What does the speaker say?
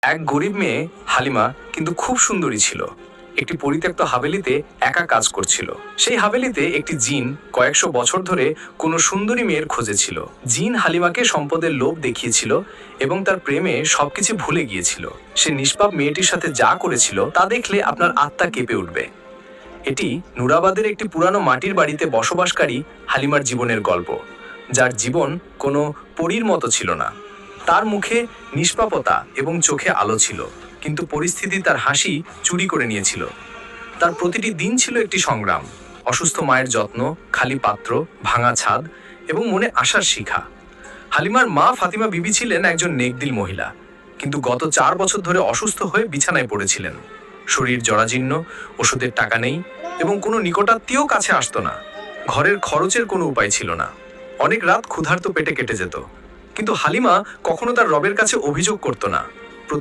এক গরিব মেয়ে হালিমা কিন্তু খুব সুন্দরী ছিল। একটি পরিত্যক্ত হাভেলিতে একা কাজ করছিল। সেই হাভেলিতে একটি জিন কয়েকশো বছর ধরে কোনো সুন্দরী মেয়ের খোঁজে ছিল। জিন হালিমাকে সম্পদের লোভ দেখিয়েছিল এবং তার প্রেমে সবকিছু ভুলে গিয়েছিল। সে নিষ্পাপ মেয়েটির সাথে যা করেছিল তা দেখলে আপনার আত্মা কেঁপে উঠবে। এটি নুরাবাদের একটি পুরানো মাটির বাড়িতে বসবাসকারী হালিমার জীবনের গল্প, যার জীবন কোনো পরীর মতো ছিল না। তার মুখে নিষ্পাপতা এবং চোখে আলো ছিল, কিন্তু পরিস্থিতি তার হাসি চুরি করে নিয়েছিল। তার প্রতিটি দিন ছিল একটি সংগ্রাম। অসুস্থ মায়ের যত্ন, খালি পাত্র, ভাঙা ছাদ এবং মনে আশার শিখা। হালিমার মা ফাতিমা বিবি ছিলেন একজন নেকদিল মহিলা, কিন্তু গত 4 বছর ধরে অসুস্থ হয়ে বিছানায় পড়েছিলেন। শরীর জরাজীর্ণ, ওষুধের টাকা নেই এবং কোনো নিকটাত্মীয় কাছে আসতো না। ঘরের খরচের কোনো উপায় ছিল না। অনেক রাত ক্ষুধার্ত পেটে কেটে যেত, কিন্তু হালিমা কখনো তার রবের কাছে অভিযোগ করতো না।